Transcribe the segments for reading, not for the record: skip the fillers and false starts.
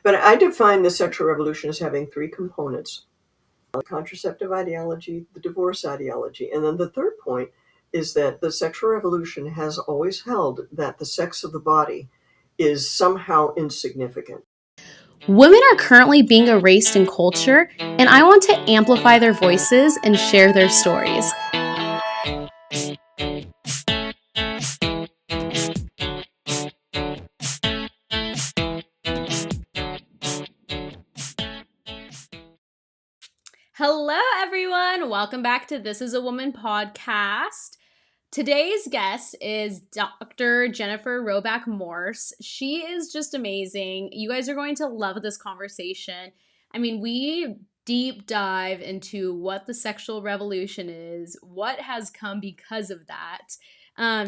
But I define the sexual revolution as having three components: the contraceptive ideology, the divorce ideology, and then the third point is that the sexual revolution has always held that the sex of the body is somehow insignificant. Women are currently being erased in culture, and I want to amplify their voices and share their stories. Hello, everyone. Welcome back to This is a Woman podcast. Today's guest is Dr. Jennifer Roback Morse. She is just amazing. You guys are going to love this conversation. I mean, we deep dive into what the sexual revolution is, what has come because of that.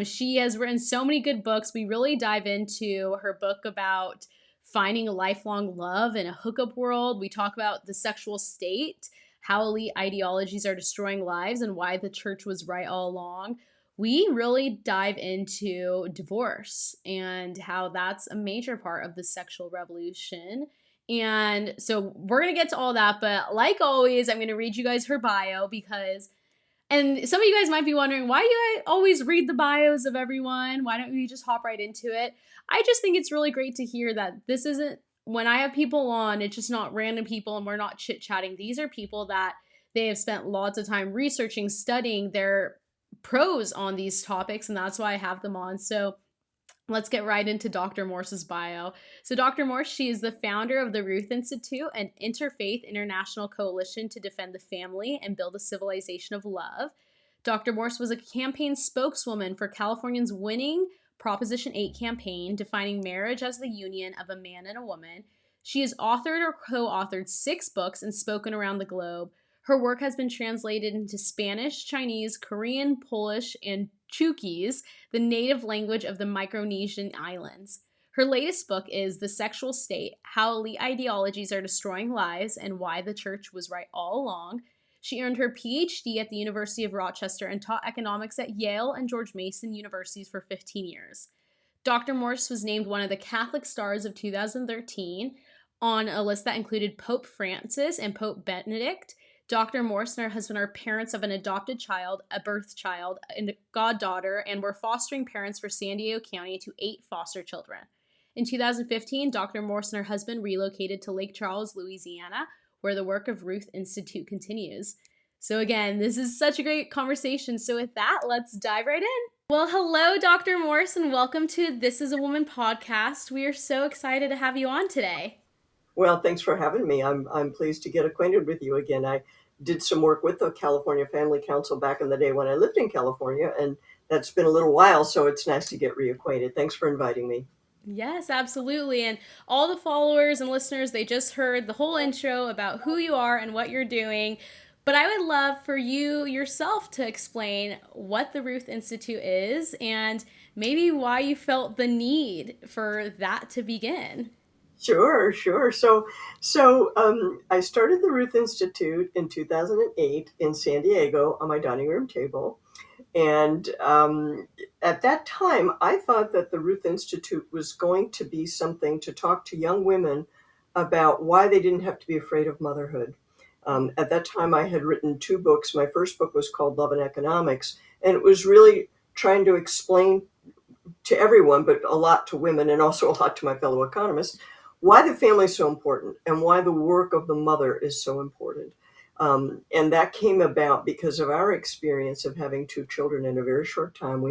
She has written so many good books. We really dive into her book about finding a lifelong love in a hookup world. We talk about the sexual state, how elite ideologies are destroying lives, and why the church was right all along. We really dive into divorce and how that's a major part of the sexual revolution. And so we're going to get to all that. But like always, I'm going to read you guys her bio and some of you guys might be wondering, why do I always read the bios of everyone? Why don't we just hop right into it? I just think it's really great to hear that this isn't, when I have people on, it's just not random people and we're not chit-chatting. These are people that they have spent lots of time researching, studying their pros on these topics, and that's why I have them on. So let's get right into Dr. Morse's bio. So Dr. Morse, she is the founder of the Ruth Institute, an interfaith international coalition to defend the family and build a civilization of love. Dr. Morse was a campaign spokeswoman for California's winning Proposition 8 campaign, defining marriage as the union of a man and a woman. She has authored or co-authored 6 books and spoken around the globe. Her work has been translated into Spanish, Chinese, Korean, Polish, and Chuukese, the native language of the Micronesian Islands. Her latest book is The Sexual State: How Elite Ideologies Are Destroying Lives and Why the Church Was Right All Along. She earned her PhD at the University of Rochester and taught economics at Yale and George Mason universities for 15 years. Dr. Morse was named one of the Catholic Stars of 2013 on a list that included Pope Francis and Pope Benedict. Dr. Morse and her husband are parents of an adopted child, a birth child, and a goddaughter, and were fostering parents for San Diego County to 8 foster children. In 2015, Dr. Morse and her husband relocated to Lake Charles, Louisiana, where the work of Ruth Institute continues. So again, this is such a great conversation. So with that, let's dive right in. Well, hello, Dr. Morse, and welcome to This is a Woman podcast. We are so excited to have you on today. Well, thanks for having me. I'm pleased to get acquainted with you again. I did some work with the California Family Council back in the day when I lived in California, and that's been a little while, so it's nice to get reacquainted. Thanks for inviting me. Yes, absolutely. And all the followers and listeners, they just heard the whole intro about who you are and what you're doing. But I would love for you yourself to explain what the Ruth Institute is and maybe why you felt the need for that to begin. Sure. I started the Ruth Institute in 2008 in San Diego on my dining room table. And at that time, I thought that the Ruth Institute was going to be something to talk to young women about why they didn't have to be afraid of motherhood. At that time, I had written 2 books. My first book was called Love and Economics, and it was really trying to explain to everyone, but a lot to women and also a lot to my fellow economists, why the family is so important and why the work of the mother is so important. And that came about because of our experience of having 2 children in a very short time.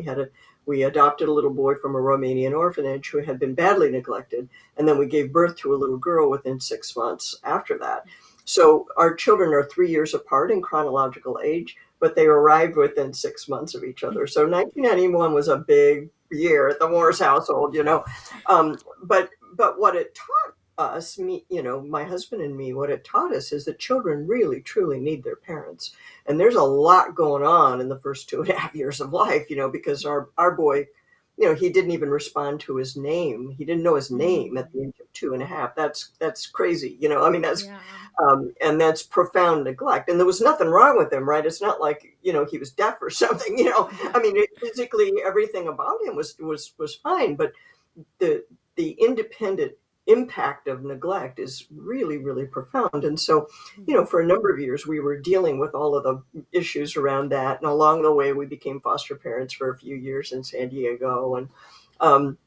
We adopted a little boy from a Romanian orphanage who had been badly neglected, and then we gave birth to a little girl within 6 months after that. So our children are 3 years apart in chronological age, but they arrived within 6 months of each other. So 1991 was a big year at the Morse household, but what it taught us, my husband and me, what it taught us is that children really, truly need their parents. And there's a lot going on in the first 2.5 years of life, because our boy, he didn't even respond to his name. He didn't know his name at the age of 2.5. That's crazy. And that's profound neglect. And there was nothing wrong with him, right? It's not like, he was deaf or something, physically everything about him was fine, but the independent impact of neglect is really, really profound. And so, for a number of years, we were dealing with all of the issues around that. And along the way, we became foster parents for a few years in San Diego. And um,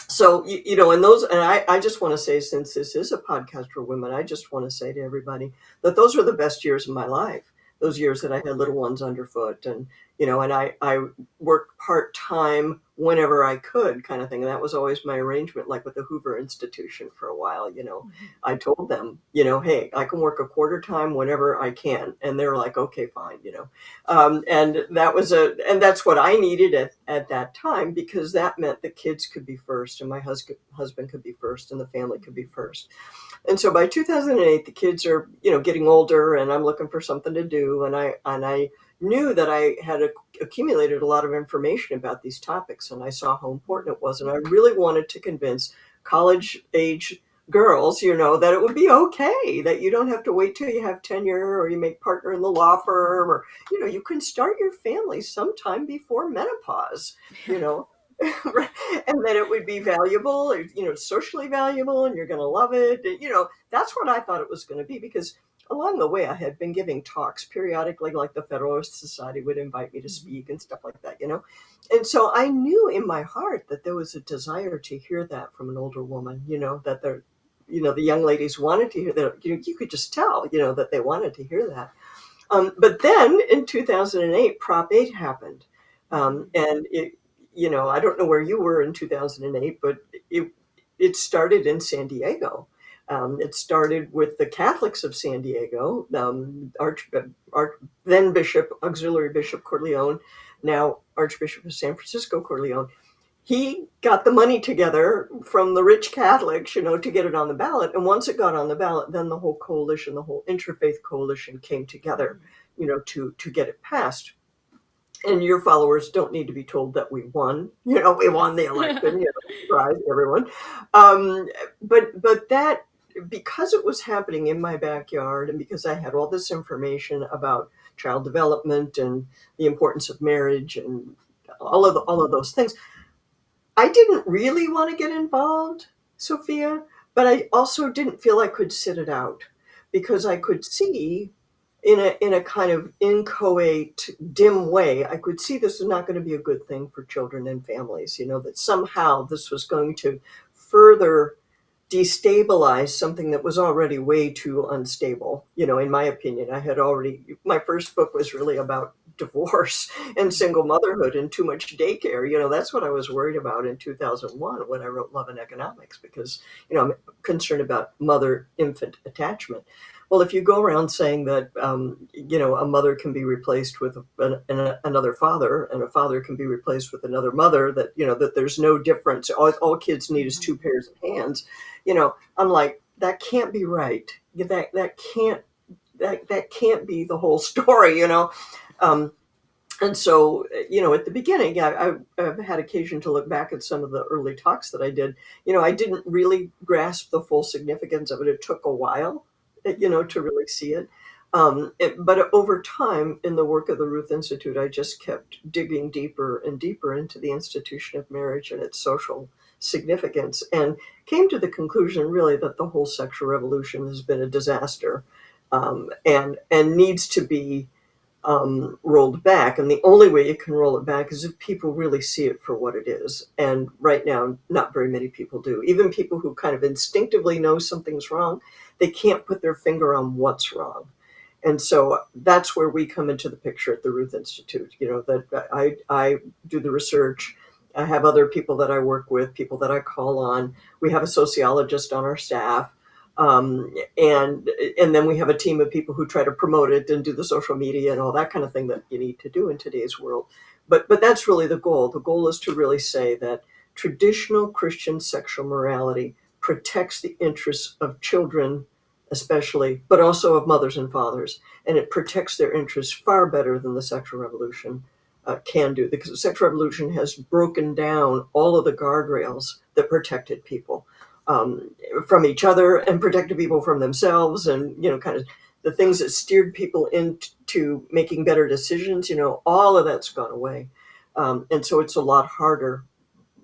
so, and I just want to say, since this is a podcast for women, I just want to say to everybody that those were the best years of my life. Those years that I had little ones underfoot, and I worked part time whenever I could, kind of thing. And that was always my arrangement, like with the Hoover Institution for a while. I told them, hey, I can work a quarter time whenever I can. And they're like, okay, fine. And that's what I needed at that time, because that meant the kids could be first and my husband could be first and the family could be first. And so by 2008, the kids are, getting older, and I'm looking for something to do. And I knew that I had accumulated a lot of information about these topics, and I saw how important it was. And I really wanted to convince college age girls, that it would be okay, that you don't have to wait till you have tenure or you make partner in the law firm, or, you can start your family sometime before menopause, you know. And then it would be valuable, socially valuable, and you're going to love it. That's what I thought it was going to be, because along the way I had been giving talks periodically, like the Federalist Society would invite me to speak and stuff like that. And so I knew in my heart that there was a desire to hear that from an older woman, that the young ladies wanted to hear that. You could just tell, that they wanted to hear that. But then in 2008, Prop 8 happened. And I don't know where you were in 2008, but it started in San Diego. It started with the Catholics of San Diego, then Bishop, Auxiliary Bishop Corleone, now Archbishop of San Francisco Corleone. He got the money together from the rich Catholics, to get it on the ballot. And once it got on the ballot, then the whole coalition, the whole interfaith coalition came together, to get it passed. And your followers don't need to be told that we won. We won the election. Surprise everyone. But that, because it was happening in my backyard, and because I had all this information about child development and the importance of marriage and all of those things, I didn't really want to get involved, Sophia, but I also didn't feel I could sit it out, because I could see in a kind of inchoate, dim way, I could see this was not going to be a good thing for children and families, that somehow this was going to further destabilize something that was already way too unstable. In my opinion, my first book was really about divorce and single motherhood and too much daycare. That's what I was worried about in 2001 when I wrote Love and Economics, because, I'm concerned about mother-infant attachment. Well, if you go around saying that, a mother can be replaced with another father, and a father can be replaced with another mother, that there's no difference. All kids need is two pairs of hands. I'm like, that can't be right. That can't be the whole story. Um, and so, at the beginning, I've had occasion to look back at some of the early talks that I did. I didn't really grasp the full significance of it. It took a while, to really see it. But over time, in the work of the Ruth Institute, I just kept digging deeper and deeper into the institution of marriage and its social significance, and came to the conclusion, really, that the whole sexual revolution has been a disaster, and needs to be rolled back. And the only way you can roll it back is if people really see it for what it is. And right now, not very many people do. Even people who kind of instinctively know something's wrong, they can't put their finger on what's wrong. And so that's where we come into the picture at the Ruth Institute. That I do the research. I have other people that I work with, people that I call on. We have a sociologist on our staff. And then we have a team of people who try to promote it and do the social media and all that kind of thing that you need to do in today's world. But that's really the goal. The goal is to really say that traditional Christian sexual morality protects the interests of children, especially, but also of mothers and fathers. And it protects their interests far better than the sexual revolution can do, because the sexual revolution has broken down all of the guardrails that protected people from each other, and protected people from themselves, and kind of the things that steered people into making better decisions. All of that's gone away, and so it's a lot harder.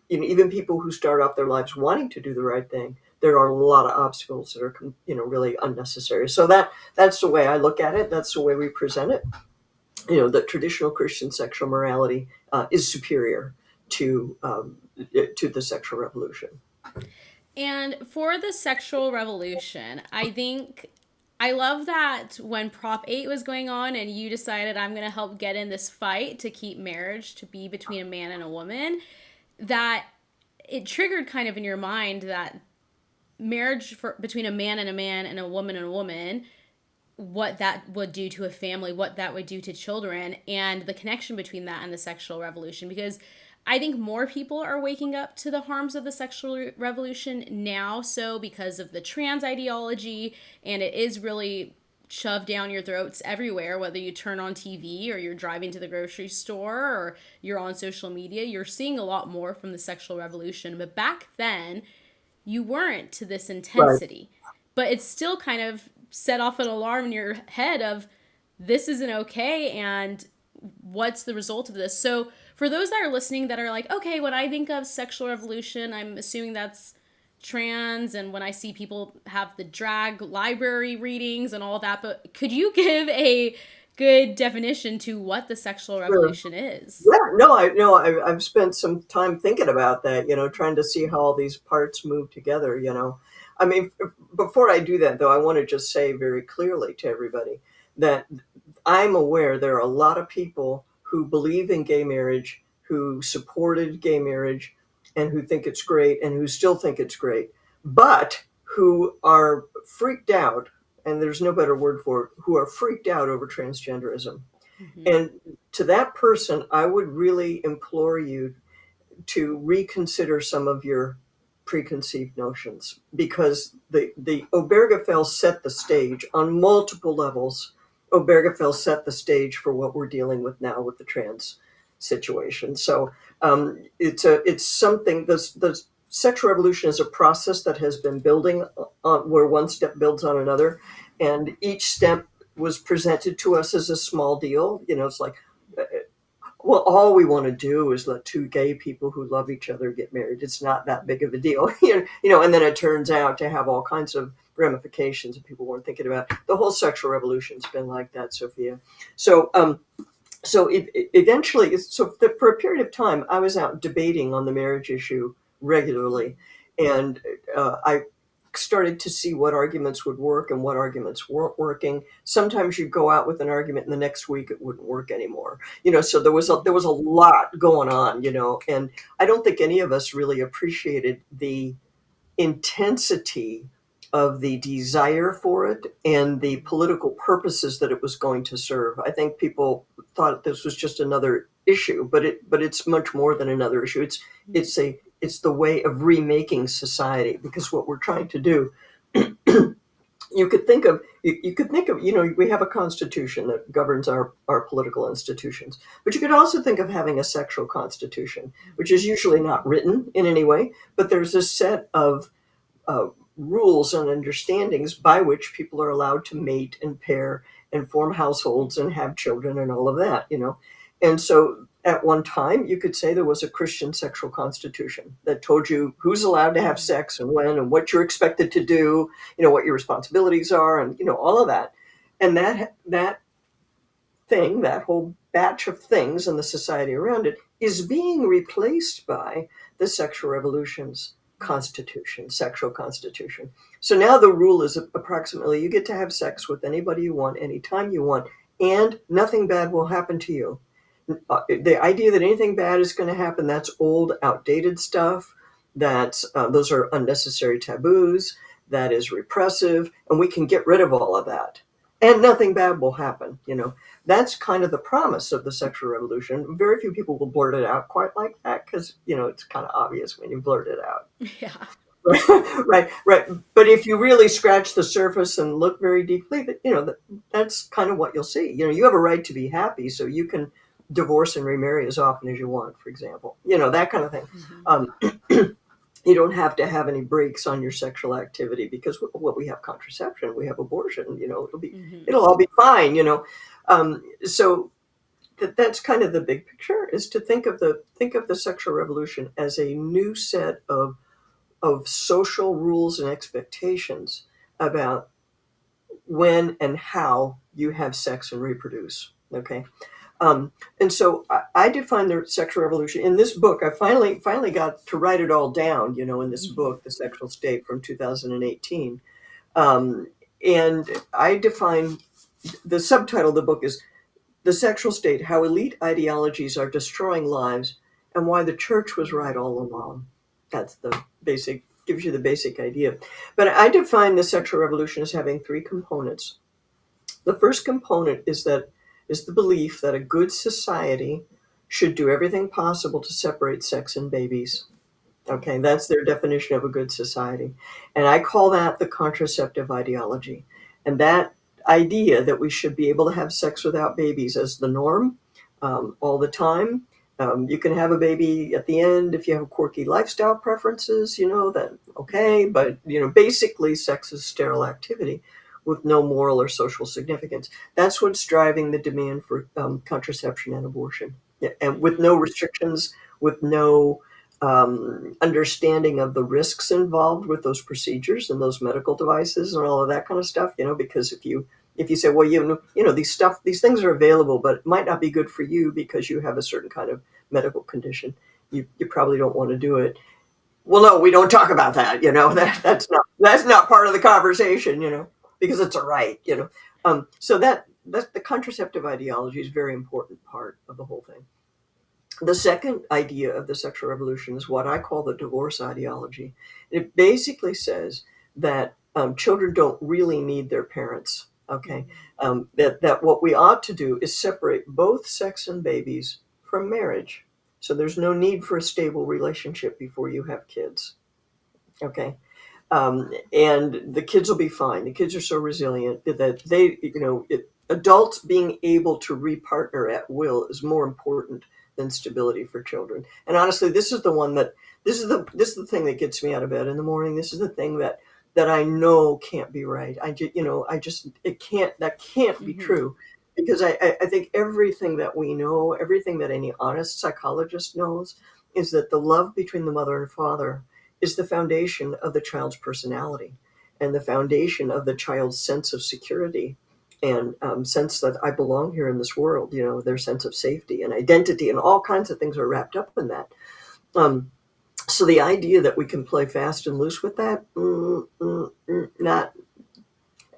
Even people who start off their lives wanting to do the right thing, there are a lot of obstacles that are, really unnecessary. So that's the way I look at it. That's the way we present it. That traditional Christian sexual morality is superior to the sexual revolution. And for the sexual revolution, I think I love that when Prop 8 was going on and you decided I'm going to help get in this fight to keep marriage to be between a man and a woman, that it triggered kind of in your mind that marriage between a man and a woman, what that would do to a family, what that would do to children, and the connection between that and the sexual revolution. Because I think more people are waking up to the harms of the sexual revolution now, so because of the trans ideology, and it is really shoved down your throats everywhere, whether you turn on TV or you're driving to the grocery store or you're on social media, you're seeing a lot more from the sexual revolution. But back then, you weren't to this Right. intensity. But it's still kind of set off an alarm in your head of this isn't okay and what's the result of this. So for those that are listening that are like, okay, when I think of sexual revolution, I'm assuming that's trans, and when I see people have the drag library readings and all that, but could you give a good definition to what the sexual Sure. revolution is? Yeah, I've spent some time thinking about that, trying to see how all these parts move together. I mean, before I do that, though, I want to just say very clearly to everybody that I'm aware there are a lot of people who believe in gay marriage, who supported gay marriage, and who think it's great, and who still think it's great, but who are freaked out, and there's no better word for it, who are freaked out over transgenderism. Mm-hmm. And to that person, I would really implore you to reconsider some of your preconceived notions, because the Obergefell set the stage on multiple levels. Obergefell set the stage for what we're dealing with now with the trans situation. So it's something. The sexual revolution is a process that has been building on, where one step builds on another, and each step was presented to us as a small deal. It's like, well, all we want to do is let two gay people who love each other get married. It's not that big of a deal, and then it turns out to have all kinds of ramifications that people weren't thinking about. The whole sexual revolution's been like that, Sophia. So, eventually, for a period of time, I was out debating on the marriage issue regularly, and I started to see what arguments would work and what arguments weren't working. Sometimes you'd go out with an argument and the next week it wouldn't work anymore. So there was a lot going on, and I don't think any of us really appreciated the intensity of the desire for it and the political purposes that it was going to serve. I think people thought this was just another issue, but it's much more than another issue. It's the way of remaking society, because what we're trying to do, you could think of, we have a constitution that governs our political institutions, but you could also think of having a sexual constitution, which is usually not written in any way, but there's a set of uh, rules and understandings by which people are allowed to mate and pair and form households and have children and all of that. And so at one time, you could say there was a Christian sexual constitution that told you who's allowed to have sex and when and what you're expected to do, what your responsibilities are, and all of that. And that whole batch of things and the society around it is being replaced by the sexual revolution's constitution, sexual constitution. So now the rule is approximately you get to have sex with anybody you want, anytime you want, and nothing bad will happen to you. The idea that anything bad is going to happen, that's old, outdated stuff. Those are unnecessary taboos. That is repressive, and we can get rid of all of that. And nothing bad will happen. That's kind of the promise of the sexual revolution. Very few people will blurt it out quite like that, because it's kind of obvious when you blurt it out. Yeah. Right. But if you really scratch the surface and look very deeply, that's kind of what you'll see. You have a right to be happy, so you can divorce and remarry as often as you want, for example. That kind of thing. Mm-hmm. You don't have to have any breaks on your sexual activity, because we have contraception, we have abortion. It'll all be fine. So that's kind of the big picture, is to think of the sexual revolution as a new set of of social rules and expectations about when and how you have sex and reproduce. Okay. And so I define the sexual revolution in this book. I finally got to write it all down, in this book, The Sexual State from 2018. Um, and I define the subtitle of the book is The Sexual State: How Elite Ideologies Are Destroying Lives and Why the Church Was Right All Along. That's the basic, gives you the basic idea. But I define the sexual revolution as having three components. The first component is the belief that a good society should do everything possible to separate sex and babies. Okay, that's their definition of a good society. And I call that the contraceptive ideology. And that idea that we should be able to have sex without babies as the norm, all the time. You can have a baby at the end if you have quirky lifestyle preferences, then okay. But, basically sex is sterile activity with no moral or social significance. That's what's driving the demand for contraception and abortion. Yeah, and with no restrictions, with no understanding of the risks involved with those procedures and those medical devices and all of that kind of stuff, because if you say, well, these things are available, but it might not be good for you because you have a certain kind of medical condition, you probably don't want to do it. Well, no, we don't talk about that. That's not part of the conversation, because it's a right, so that's the contraceptive ideology is a very important part of the whole thing. The second idea of the sexual revolution is what I call the divorce ideology. It basically says that children don't really need their parents. Okay, that what we ought to do is separate both sex and babies from marriage. So there's no need for a stable relationship before you have kids. Okay, and the kids will be fine. The kids are so resilient that adults being able to repartner at will is more important than stability for children. And honestly, this is the thing that gets me out of bed in the morning. This is the thing that I know can't be right. That can't be true, because I think everything that we know, everything that any honest psychologist knows, is that the love between the mother and father is the foundation of the child's personality and the foundation of the child's sense of security and sense that I belong here in this world, their sense of safety and identity and all kinds of things are wrapped up in that. So the idea that we can play fast and loose with that, not,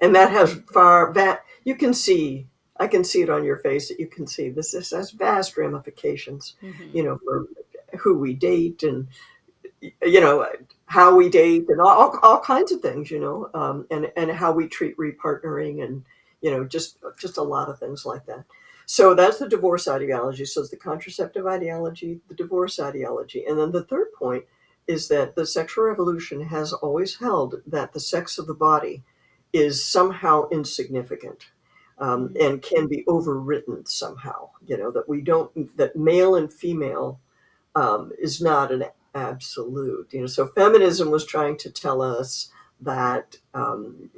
and that you can see, I can see it on your face that you can see this has vast ramifications, for who we date and how we date and all kinds of things, and how we treat repartnering and, just a lot of things like that. So that's the divorce ideology. So it's the contraceptive ideology, the divorce ideology. And then the third point is that the sexual revolution has always held that the sex of the body is somehow insignificant, and can be overwritten somehow, that male and female is not an absolute. So feminism was trying to tell us that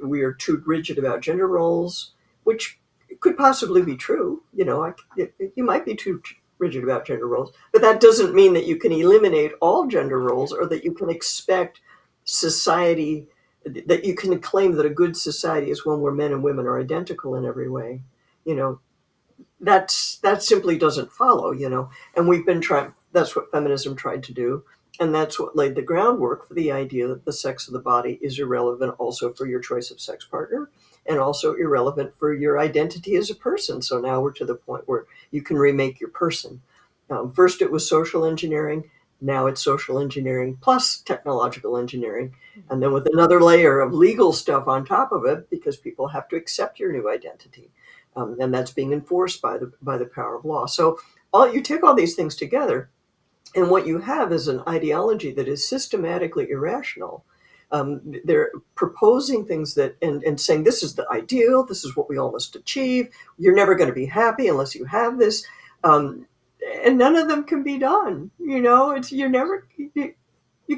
we are too rigid about gender roles, which could possibly be true. You might be too rigid about gender roles, but that doesn't mean that you can eliminate all gender roles or that you can expect society, that you can claim that a good society is one where men and women are identical in every way. That simply doesn't follow, and we've been trying, that's what feminism tried to do. And that's what laid the groundwork for the idea that the sex of the body is irrelevant also for your choice of sex partner and also irrelevant for your identity as a person. So now we're to the point where you can remake your person. First it was social engineering. Now it's social engineering plus technological engineering. And then with another layer of legal stuff on top of it, because people have to accept your new identity. And that's being enforced by the power of law. So you take all these things together, and what you have is an ideology that is systematically irrational. They're proposing things and saying this is the ideal, this is what we all must achieve. You're never going to be happy unless you have this, and none of them can be done. You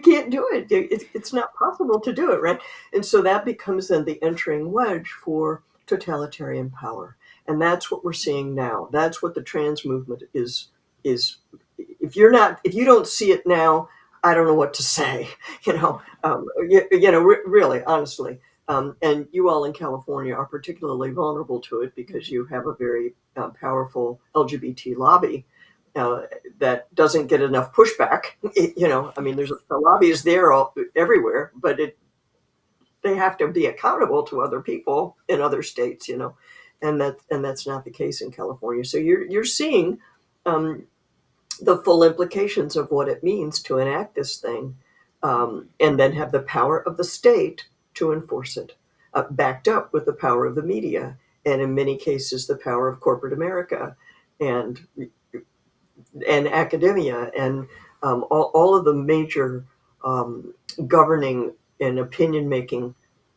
can't do it. It's not possible to do it, right? And so that becomes then the entering wedge for totalitarian power. And that's what we're seeing now. That's what the trans movement is. If you don't see it now, I don't know what to say, really, honestly. And you all in California are particularly vulnerable to it because you have a very powerful LGBT lobby uh, that doesn't get enough pushback. I mean, the lobby is there everywhere, but they have to be accountable to other people in other states, and that's not the case in California. So you're seeing um, the full implications of what it means to enact this thing, and then have the power of the state to enforce it, backed up with the power of the media, and in many cases the power of corporate America, and academia, and all of the major um, governing and opinion making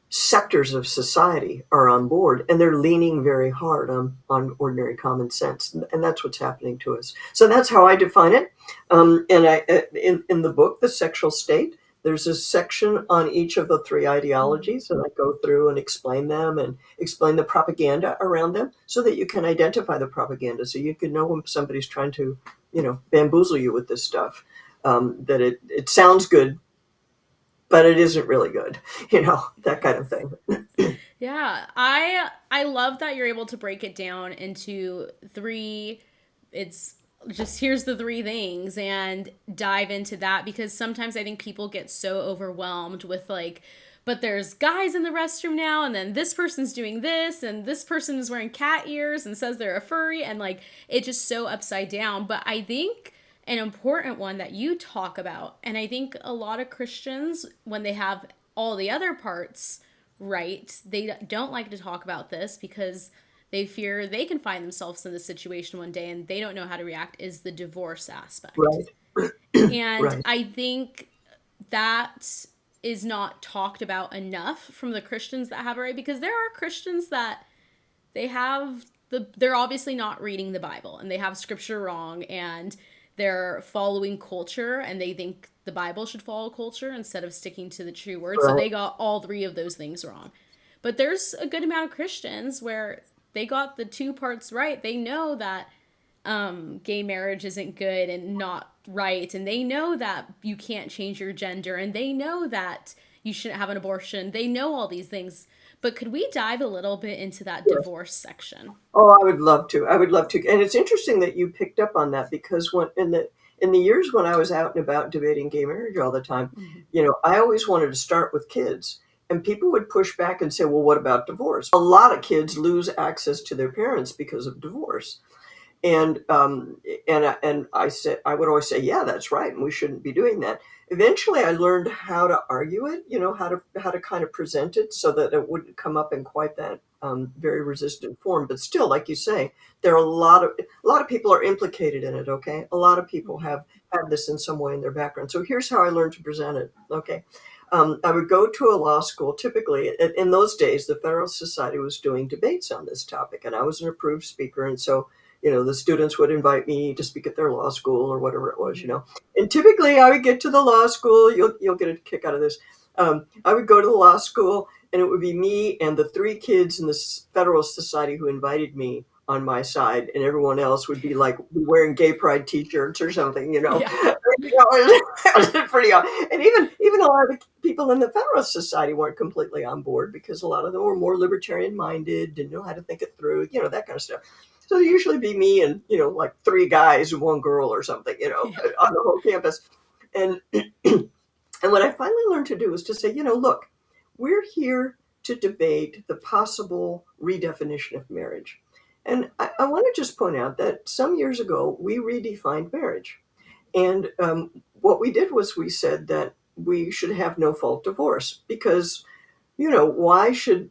sectors of society are on board, and they're leaning very hard on ordinary common sense, and that's what's happening to us. So that's how I define it. And in the book, The Sexual State, there's a section on each of the three ideologies, and I go through and explain them and explain the propaganda around them so that you can identify the propaganda, so you can know when somebody's trying to, bamboozle you with this stuff. That it sounds good, but it isn't really good, that kind of thing. Yeah, I love that you're able to break it down into three. It's just here's the three things and dive into that, because sometimes I think people get so overwhelmed with like, but there's guys in the restroom now, and then this person's doing this, and this person is wearing cat ears and says they're a furry, and like it's just so upside down. But I think an important one that you talk about, and I think a lot of Christians, when they have all the other parts right, they don't like to talk about this because they fear they can find themselves in this situation one day and they don't know how to react, is the divorce aspect. Right. And Right. I think that is not talked about enough from the Christians that have it right, because there are Christians that they're obviously not reading the Bible and they have scripture wrong, and they're following culture and they think the Bible should follow culture instead of sticking to the true word. So Right. they got all three of those things wrong. But there's a good amount of Christians where they got the two parts right. They know that gay marriage isn't good and not right, and they know that you can't change your gender, and they know that you shouldn't have an abortion. They know all these things. But could we dive a little bit into that Yes. divorce section? Oh, I would love to. I would love to. And it's interesting that you picked up on that, because when in the years when I was out and about debating gay marriage all the time, Mm-hmm. I always wanted to start with kids. And people would push back and say, "Well, what about divorce?" A lot of kids lose access to their parents because of divorce. And I said, I would always say, yeah, that's right, and we shouldn't be doing that. Eventually I learned how to argue it, how to kind of present it so that it wouldn't come up in quite that very resistant form. But still, like you say, there are a lot of people are implicated in it. Okay, a lot of people have this in some way in their background. So here's how I learned to present it. Okay. I would go to a law school. Typically, in those days, the Federalist Society was doing debates on this topic, and I was an approved speaker. And so, the students would invite me to speak at their law school or whatever it was. And typically, I would get to the law school. You'll get a kick out of this. I would go to the law school, and it would be me and the three kids in the Federalist Society who invited me on my side, and everyone else would be like wearing gay pride T-shirts or something. Yeah. It was pretty odd. And even a lot of the people in the Federalist Society weren't completely on board, because a lot of them were more libertarian minded, didn't know how to think it through, that kind of stuff. So it'd usually be me and like three guys and one girl or something, Yeah. on the whole campus. And and what I finally learned to do is to say, look, we're here to debate the possible redefinition of marriage. And I want to just point out that some years ago we redefined marriage. And what we did was we said that we should have no fault divorce, because why should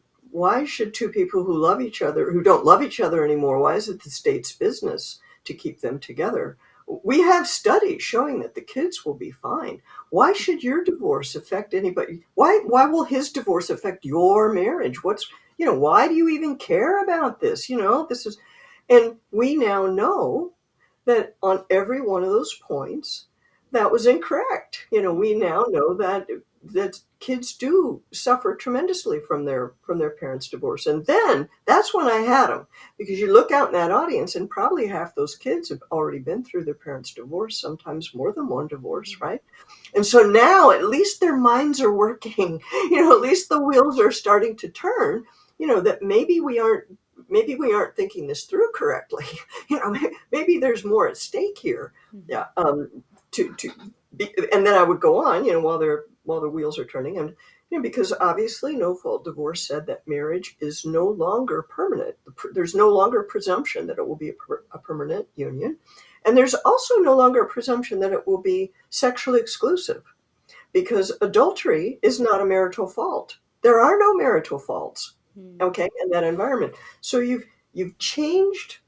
two people who love each other, who don't love each other anymore, why is it the state's business to keep them together? We have studies showing that the kids will be fine. Why should your divorce affect anybody? Why will his divorce affect your marriage? Why do you even care about this? This is, and we now know that on every one of those points, that was incorrect. We now know that that kids do suffer tremendously from their parents' divorce. And then that's when I had them, because you look out in that audience and probably half those kids have already been through their parents' divorce, sometimes more than one divorce, right? And so now at least their minds are working, at least the wheels are starting to turn, that maybe we aren't thinking this through correctly. Maybe there's more at stake here. Yeah. To be, and then I would go on, while the wheels are turning, and because obviously no fault divorce said that marriage is no longer permanent. There's no longer a presumption that it will be a permanent union, and there's also no longer a presumption that it will be sexually exclusive, because adultery is not a marital fault. There are no marital faults, okay, in that environment. So you've changed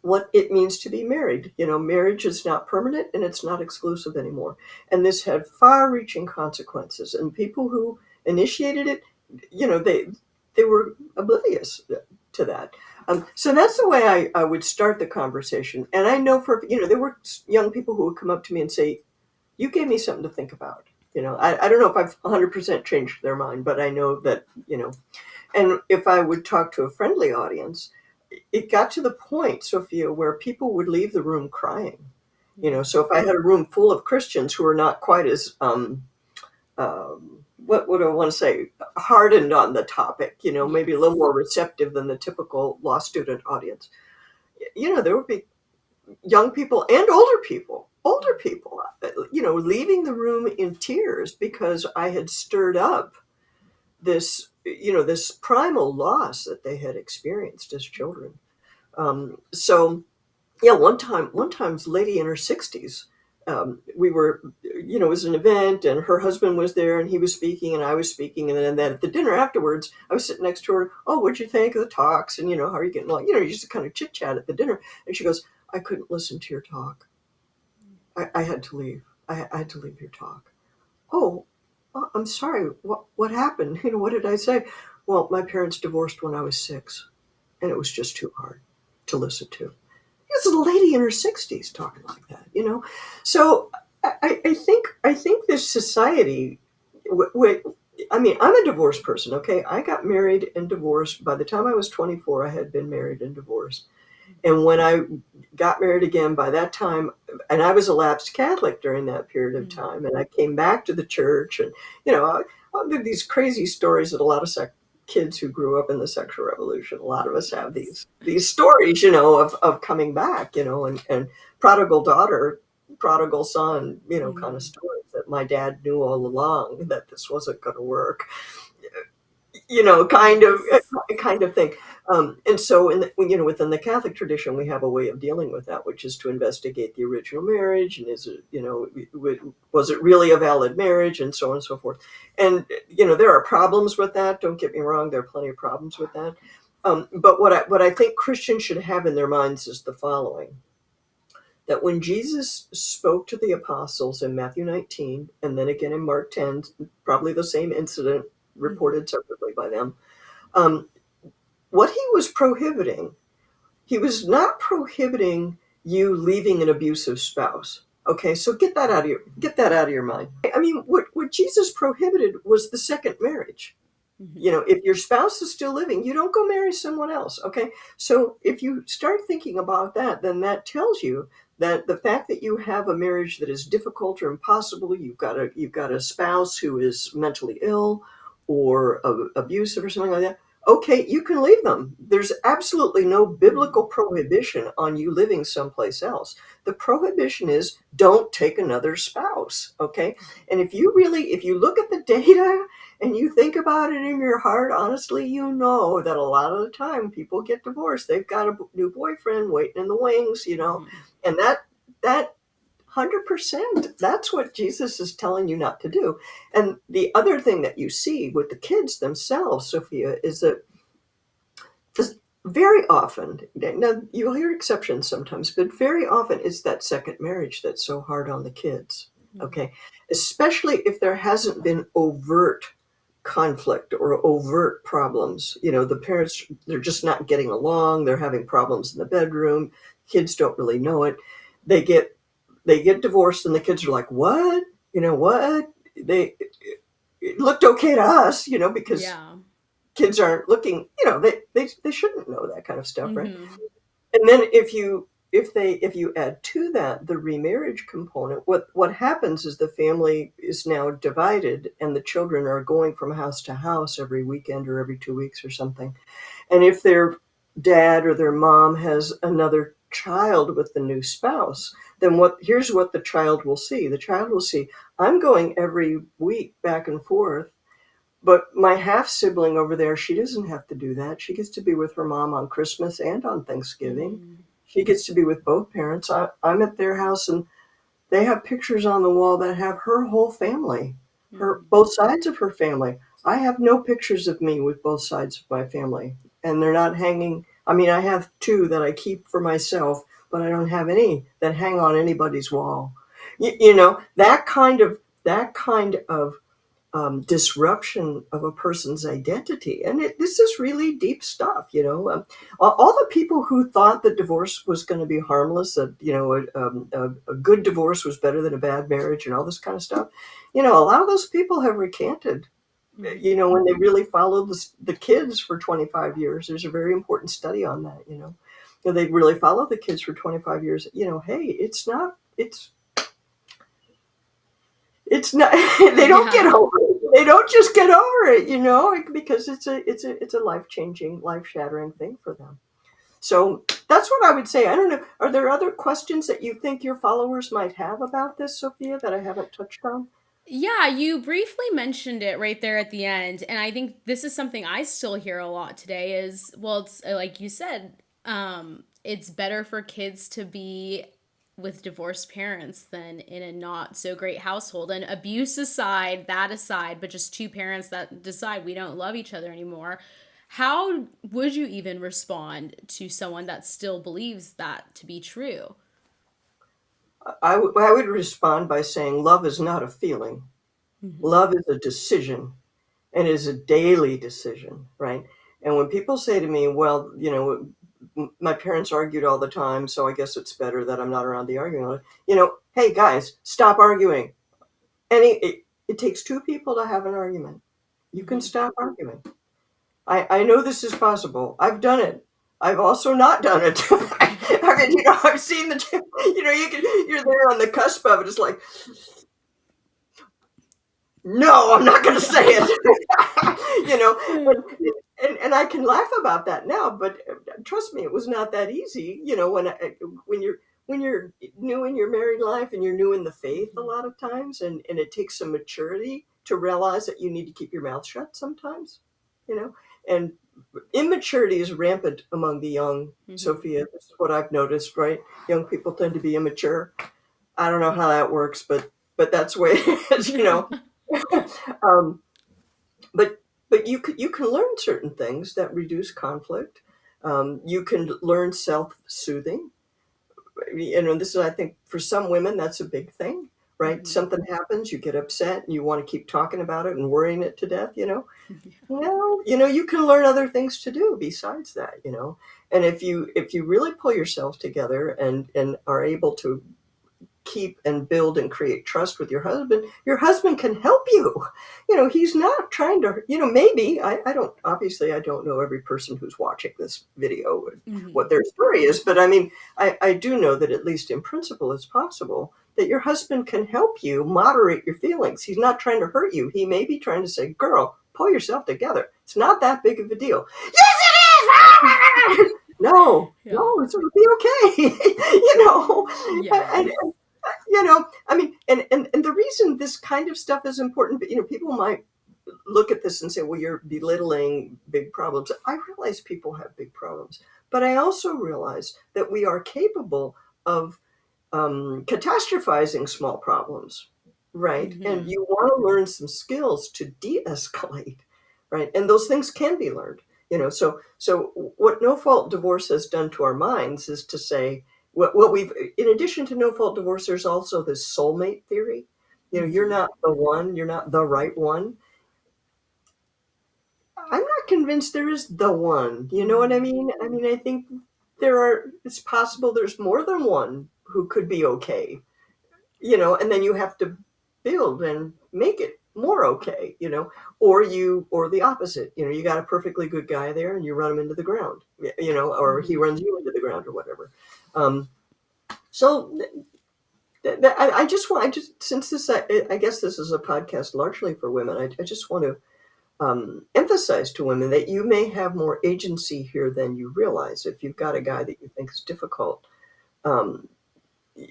what it means to be married. Marriage is not permanent and it's not exclusive anymore. And this had far-reaching consequences. And people who initiated it, they were oblivious to that. So that's the way I would start the conversation. And I know there were young people who would come up to me and say, "You gave me something to think about." I don't know if I've 100% changed their mind, but I know that, and if I would talk to a friendly audience, it got to the point, Sophia, where people would leave the room crying. So if I had a room full of Christians who are not quite as, what would I want to say, hardened on the topic, maybe a little more receptive than the typical law student audience, there would be young people and older people, leaving the room in tears because I had stirred up this primal loss that they had experienced as children. So yeah, one time, this lady in her 60s, we were, it was an event and her husband was there and he was speaking and I was speaking. And then at the dinner afterwards, I was sitting next to her. "Oh, what'd you think of the talks? And, how are you getting along?" You just kind of chit chat at the dinner. And she goes, "I couldn't listen to your talk. I had to leave. I had to leave your talk." "Oh, I'm sorry. What happened? What did I say?" "Well, my parents divorced when I was 6 and it was just too hard to listen to." This is a lady in her 60s talking like that, So I think this society. I mean, I'm a divorced person. Okay, I got married and divorced. By the time I was 24, I had been married and divorced. And when I got married again, by that time, and I was a lapsed Catholic during that period of time, and I came back to the church, and I'll do these crazy stories that a lot of kids who grew up in the sexual revolution, a lot of us have these stories, of coming back, and prodigal daughter, prodigal son, kind of stories that my dad knew all along that this wasn't going to work. Kind of thing. And so, within the Catholic tradition, we have a way of dealing with that, which is to investigate the original marriage, and is it, was it really a valid marriage, and so on and so forth. And there are problems with that. Don't get me wrong; there are plenty of problems with that. But what I think Christians should have in their minds is the following: that when Jesus spoke to the apostles in Matthew 19, and then again in Mark 10, probably the same incident reported separately by them. What he was prohibiting, he was not prohibiting you leaving an abusive spouse. Okay, so get that out of your mind. I mean, what Jesus prohibited was the second marriage. If your spouse is still living, you don't go marry someone else. Okay, so if you start thinking about that, then that tells you that the fact that you have a marriage that is difficult or impossible, you've got a spouse who is mentally ill or abusive or something like that. Okay, you can leave them. There's absolutely no biblical prohibition on you living someplace else. The prohibition is don't take another spouse. Okay, and if you look at the data and you think about it in your heart, honestly, that a lot of the time people get divorced. They've got a new boyfriend waiting in the wings, and that 100%, that's what Jesus is telling you not to do. And the other thing that you see with the kids themselves, Sophia, is that very often, now you'll hear exceptions sometimes, but very often it's that second marriage that's so hard on the kids. Okay, especially if there hasn't been overt conflict or overt problems. The parents, they're just not getting along. They're having problems in the bedroom. Kids don't really know it. They get divorced and the kids are like, "What? What?" it looked okay to us, because Yeah. kids aren't looking, they shouldn't know that kind of stuff, right? Mm-hmm. And then if you add to that the remarriage component, what happens is the family is now divided, and the children are going from house to house every weekend or every 2 weeks or something. And if their dad or their mom has another child with the new spouse, then here's what the child will see. The child will see, I'm going every week back and forth, but my half sibling over there, she doesn't have to do that. She gets to be with her mom on Christmas and on Thanksgiving. Mm-hmm. She gets to be with both parents. I'm at their house, and they have pictures on the wall that have her whole family, both sides of her family. I have no pictures of me with both sides of my family, and they're not hanging. I mean, I have two that I keep for myself, but I don't have any that hang on anybody's wall. That kind of disruption of a person's identity. And this is really deep stuff, all the people who thought that divorce was going to be harmless, that, a good divorce was better than a bad marriage and all this kind of stuff, a lot of those people have recanted, Mm-hmm. when they really followed the kids for 25 years. There's a very important study on that, they really followed the kids for 25 years. Hey, it's not they don't get Yeah. over it. They don't just get over it, because it's a life-changing, life-shattering thing for them. So that's what I would say. I don't know. Are there other questions that you think your followers might have about this, Sophia, that I haven't touched on? Yeah, you briefly mentioned it right there at the end, and I think this is something I still hear a lot today is, well, it's like you said, it's better for kids to be with divorced parents than in a not so great household. And abuse aside, that aside, but just two parents that decide we don't love each other anymore. How would you even respond to someone that still believes that to be true? I would respond by saying love is not a feeling. Mm-hmm. Love is a decision, and is a daily decision, right? And when people say to me, well, my parents argued all the time, so I guess it's better that I'm not around the arguing. Hey guys, stop arguing. It takes two people to have an argument. You can Mm-hmm. stop arguing. I know this is possible. I've done it. I've also not done it. I mean, I've seen you're there on the cusp of it. It's like, no, I'm not going to say it. And I can laugh about that now, but trust me, it was not that easy. When you're new in your married life and you're new in the faith a lot of times, and it takes some maturity to realize that you need to keep your mouth shut sometimes, you know. And immaturity is rampant among the young, Mm-hmm. Sophia. This is what I've noticed, right? Young people tend to be immature. I don't know how that works, but that's the way it is. um, but you can learn certain things that reduce conflict. You can learn self-soothing. This is, I think, for some women, that's a big thing, right? Mm-hmm. Something happens, you get upset, and you want to keep talking about it and worrying it to death. Well, you can learn other things to do besides that. And if you really pull yourself together and are able to keep and build and create trust with your husband can help you. He's not trying to, maybe, I don't, obviously I don't know every person who's watching this video and Mm-hmm. what their story is, but I mean, I do know that at least in principle it's possible that your husband can help you moderate your feelings. He's not trying to hurt you. He may be trying to say, girl, pull yourself together. It's not that big of a deal. Yes, it is. No, Yeah. no, it's going to be okay. Yeah. And I mean, and the reason this kind of stuff is important, but people might look at this and say, well, you're belittling big problems. I realize people have big problems, but I also realize that we are capable of catastrophizing small problems, right? And Mm-hmm. you want to learn some skills to de-escalate, right? And those things can be learned. So what no fault divorce has done to our minds is to say, what we've, in addition to no fault divorce, there's also this soulmate theory. You're Mm-hmm. not the one, you're not the right one. I'm not convinced there is the one. You know what I Mm-hmm. mean? I mean, I think it's possible there's more than one who could be okay, and then you have to build and make it more okay, or the opposite, you got a perfectly good guy there and you run him into the ground, or he Mm-hmm. runs you into the ground or whatever. So I just, since this, I guess this is a podcast largely for women, I just want to emphasize to women that you may have more agency here than you realize. If you've got a guy that you think is difficult, um,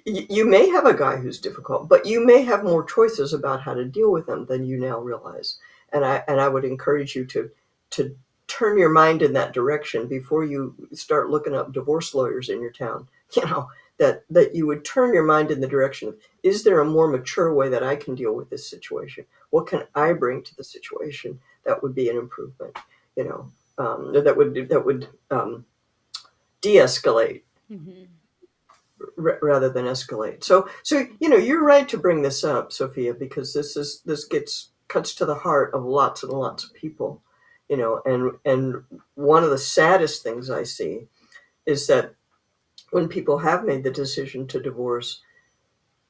you may have a guy who's difficult, but you may have more choices about how to deal with them than you now realize. And I would encourage you to turn your mind in that direction before you start looking up divorce lawyers in your town. That you would turn your mind in the direction of, is there a more mature way that I can deal with this situation? What can I bring to the situation that would be an improvement? That would de-escalate Mm-hmm. rather than escalate. So you're right to bring this up, Sophia, because this cuts to the heart of lots and lots of people, and one of the saddest things I see is that when people have made the decision to divorce,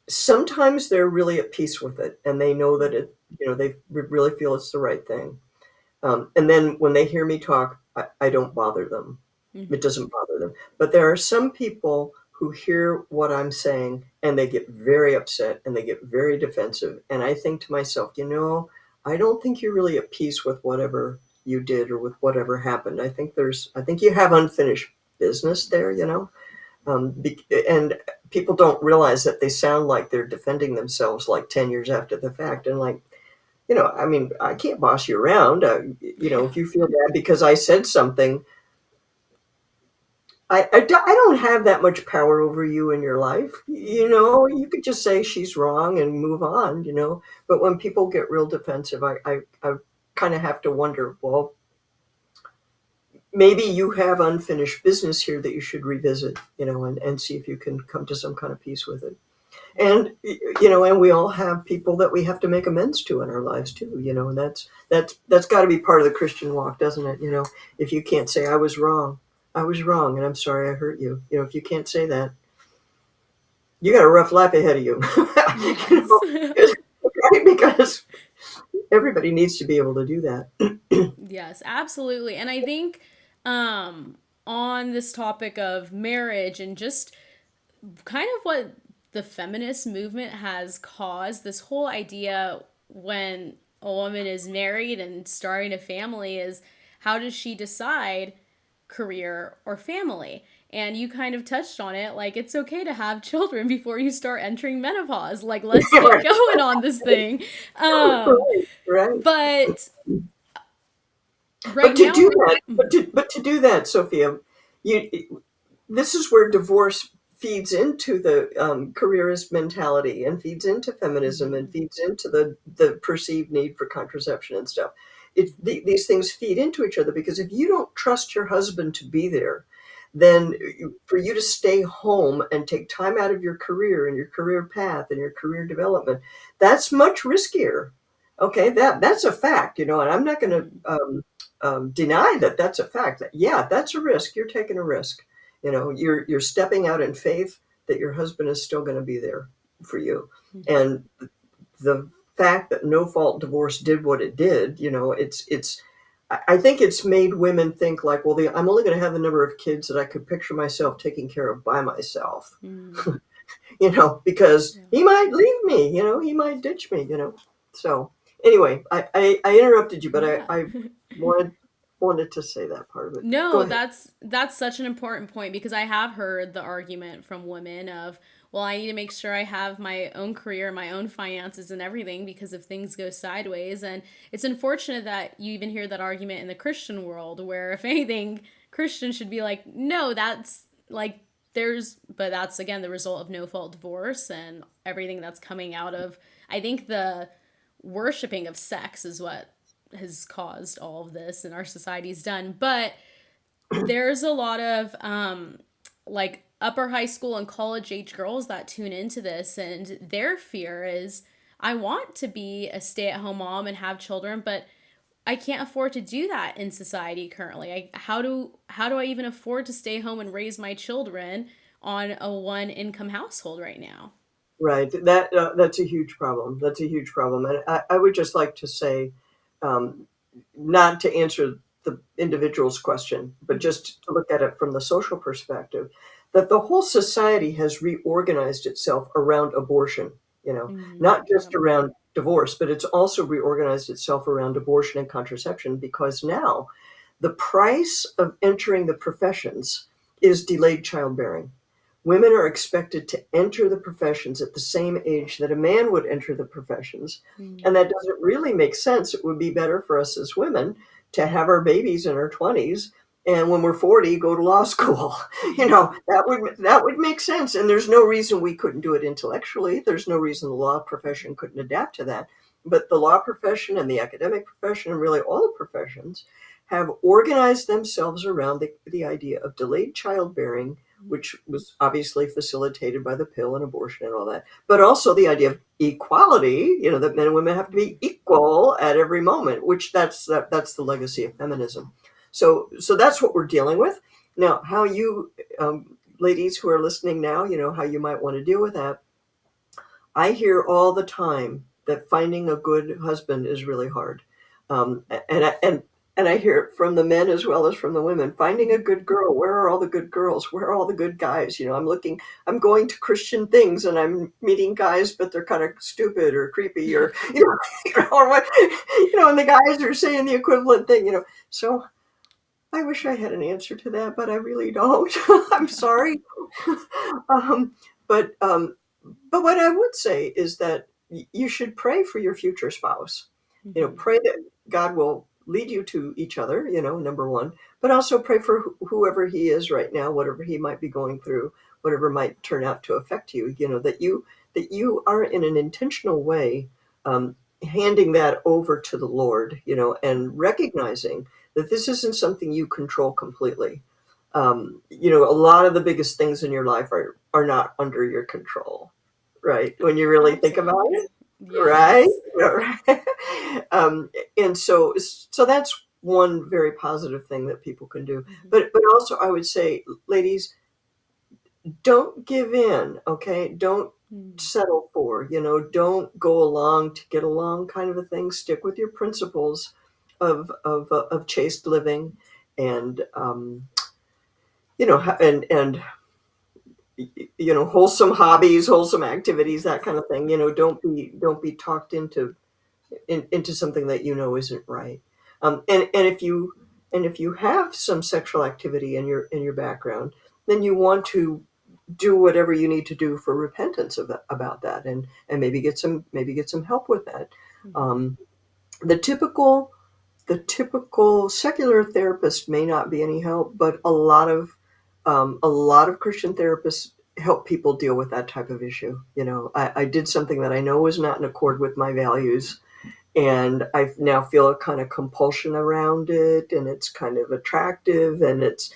sometimes they're really at peace with it and they know that they really feel it's the right thing. And then when they hear me talk, I don't bother them. It Mm-hmm. doesn't bother them. But there are some people who hear what I'm saying and they get very upset and they get very defensive. And I think to myself, I don't think you're really at peace with whatever you did or with whatever happened. I think you have unfinished business there, and people don't realize that they sound like they're defending themselves like 10 years after the fact. And like, I mean, I can't boss you around. Yeah. If you feel bad because I said something, I don't have that much power over you in your life. You could just say she's wrong and move on, But when people get real defensive, I kind of have to wonder, well, maybe you have unfinished business here that you should revisit, and see if you can come to some kind of peace with it. And we all have people that we have to make amends to in our lives too, and that's got to be part of the Christian walk, doesn't it? If you can't say I was wrong and I'm sorry I hurt you, if you can't say that, you got a rough life ahead of you. you Yes. know right? Because everybody needs to be able to do that. Yes, absolutely. And I think um on this topic of marriage and just kind of what the feminist movement has caused, this whole idea when a woman is married and starting a family is, how does she decide career or family? And you kind of touched on it, like it's okay to have children before you start entering menopause. Like let's get right, going on this thing. Um right. but But right to do now, that, mhm, but to do that, Sophia, you this is where divorce feeds into the careerist mentality and feeds into feminism and mhm, feeds into the perceived need for contraception and stuff. These things feed into each other because if you don't trust your husband to be there, then for you to stay home and take time out of your career and your career path and your career development, that's much riskier. Okay, that's a fact, and I'm not going to mhm, deny that that's a fact. That, yeah, that's a risk. You're taking a risk. You're stepping out in faith that your husband is still going to be there for you. mhm. And the fact that no fault divorce did what it did, it's. I think it's made women think like, well, I'm only going to have the number of kids that I could picture myself taking care of by myself, Mm, because yeah. he might leave me, he might ditch me. So anyway, I interrupted you, but Yeah. I wanted wanted to say that part of it. Go No, ahead. that's such an important point because I have heard the argument from women of, well, I need to make sure I have my own career, my own finances and everything because if things go sideways. And it's unfortunate that you even hear that argument in the Christian world where if anything, Christians should be like, no, that's like but that's again the result of no fault divorce and everything that's coming out of, I think the worshiping of sex is what has caused all of this and our society's done. But there's a lot of like upper high school and college age girls that tune into this and their fear is, I want to be a stay-at-home mom and have children, but I can't afford to do that in society currently. How do I even afford to stay home and raise my children on a one income household right now? Right. That's a huge problem. That's a huge problem. And I would just like to say, um, not to answer the individual's question, but Mhm. just to look at it from the social perspective, that the whole society has reorganized itself around abortion, not just Yep. around divorce, but it's also reorganized itself around abortion and contraception, because now the price of entering the professions is delayed childbearing. Women are expected to enter the professions at the same age that a man would enter the professions. And Mm. that doesn't really make sense. It would be better for us as women to have our babies in our 20s, and when we're 40 go to law school. That would make sense, and there's no reason we couldn't do it intellectually. There's no reason the law profession couldn't adapt to that. But the law profession and the academic profession, and really all the professions, have organized themselves around the idea of delayed childbearing, which was obviously facilitated by the pill and abortion and all that, but also the idea of equality, that men and women have to be equal at every moment, which that's the legacy of feminism. So that's what we're dealing with. Now, how you, ladies who are listening now, how you might want to deal with that. I hear all the time that finding a good husband is really hard. And I hear it from the men as well as from the women. Finding a good girl. Where are all the good girls? Where are all the good guys? I'm going to Christian things and I'm meeting guys, but they're kind of stupid or creepy or, or what, and the guys are saying the equivalent thing. So I wish I had an answer to that, but I really don't. I'm sorry. um, but um, but what I would say is that you should pray for your future spouse. Mhm. Pray that God will lead you to each other. Number one, but also pray for whoever he is right now, whatever he might be going through, whatever might turn out to affect you. That you are in an intentional way, handing that over to the Lord. And recognizing that this isn't something you control completely. A lot of the biggest things in your life are not under your control, right? When you really think about Absolutely. it, right? Yes. Right. And so that's one very positive thing that people can do. Mhm. But also, I would say, ladies, don't give in. Okay, don't Mm. settle for. Don't go along to get along, kind of a thing. Stick with your principles of chaste living, and and wholesome hobbies, wholesome activities, that kind of thing. Don't be talked into something that isn't right. And if you have some sexual activity in your background, then you want to do whatever you need to do for repentance about that, and maybe get some help with that. Mhm. Um, the typical secular therapist may not be any help, but a lot of Christian therapists help people deal with that type of issue. I did something that I know was not in accord with my values, and I now feel a kind of compulsion around it, and it's kind of attractive, and it's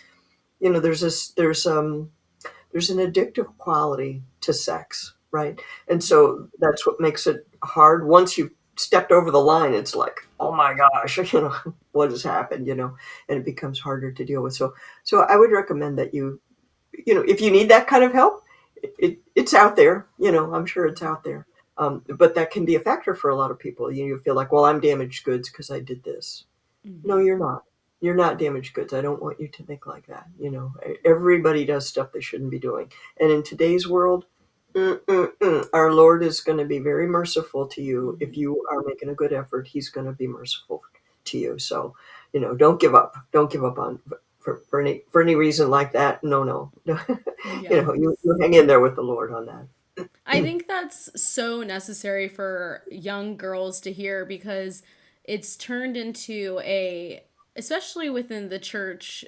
there's an addictive quality to sex, right? And so that's what makes it hard. Once you've stepped over the line, it's like, oh my gosh, what has happened, and it becomes harder to deal with. So I would recommend that if you need that kind of help, it's out there. I'm sure it's out there. But that can be a factor for a lot of people. You feel like, well, I'm damaged goods because I did this. No, Mhm. you're not. You're not damaged goods. I don't want you to think like that. Everybody does stuff they shouldn't be doing. And in today's world, our Lord is going to be very merciful to you. If Mhm. you are making a good effort, He's going to be merciful to you. So, don't give up. Don't give up on for any reason like that. No, no. You Yes. hang in there with the Lord on I that. think that's so necessary for young girls to hear because it's turned into especially within the church,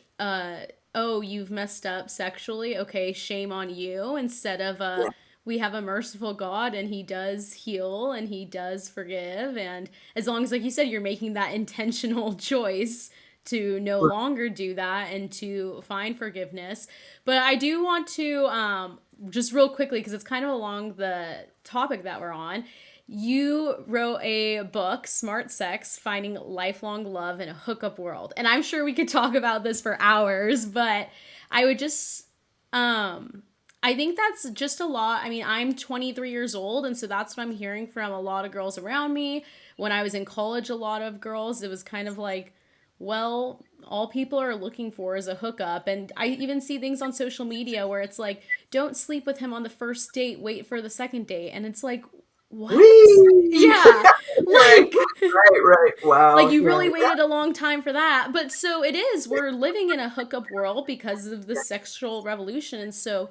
oh, you've messed up sexually. Okay, shame on you. Instead of Yeah. we have a merciful God and he does heal and he does forgive. And as long as, like you said, you're making that intentional choice to no longer do that and to find forgiveness. But I do want to just real quickly because it's kind of along the topic that we're on. You wrote a book, Smart Sex: Finding Lifelong Love in a Hookup World. And I'm sure we could talk about this for hours, but I would just um I think that's just a lot. I mean, I'm 23 years old, and so that's what I'm hearing from a lot of girls around me. When I was in college, a lot of girls, it was kind of like, well, all people are looking for is a hookup. And I even see things on social media where it's like, don't sleep with him on the first date, wait for the second date. And it's like, what? Whee! Yeah. Right, Like, right. like Wow. you Yeah. really waited a long time for that. But so it is. We're living in a hookup world because of the sexual revolution. And so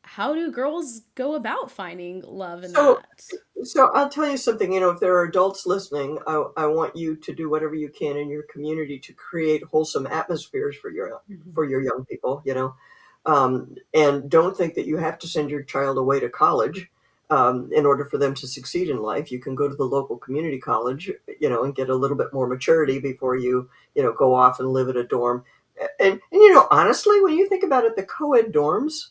how do girls go about finding love in So, that? so I'll tell you something. If there are adults listening, I want you to do whatever you can in your community to create wholesome atmospheres Mhm. for your young people. And don't think that you have to send your child away to college in order for them to succeed in life. You can go to the local community college, and get a little bit more maturity before you go off and live at a dorm. And honestly, when you think about it, the co-ed dorms,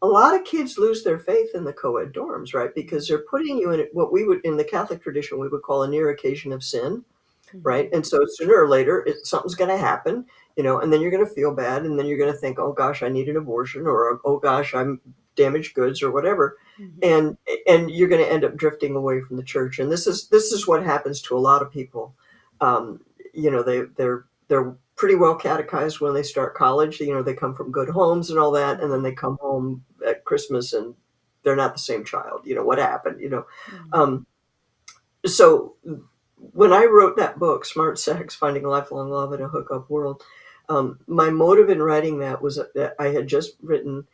a lot of kids lose their faith in the co-ed dorms, right? Because they're putting you in what we would, in the Catholic tradition, we would call a near occasion of sin, right? Mhm. And so sooner or later, something's going to happen, and then you're going to feel bad, and then you're going to think, oh gosh, I need an abortion, or oh gosh, I'm damaged goods, or whatever, Mhm. and and you're going to end up drifting away from the church. And this is what happens to a lot of people. Um, they're pretty well catechized when they start college. They come from good homes and all that, and then they come home at Christmas and they're not the same child. What happened? Mhm. Um, so when I wrote that book, Smart Sex: Finding Lifelong Love in a Hookup World, my motive in writing that was that I had just written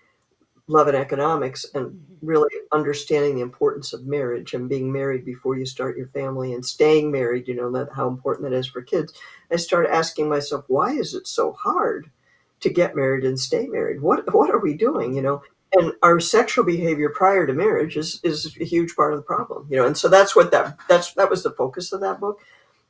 Love and Economics, and Mhm. really understanding the importance of marriage and being married before you start your family and staying married, that how important that is for kids. I started asking myself, why is it so hard to get married and stay married? What are we doing? Mhm. And our sexual behavior prior to marriage is a huge part of the problem. And so that's what that was the focus of that book,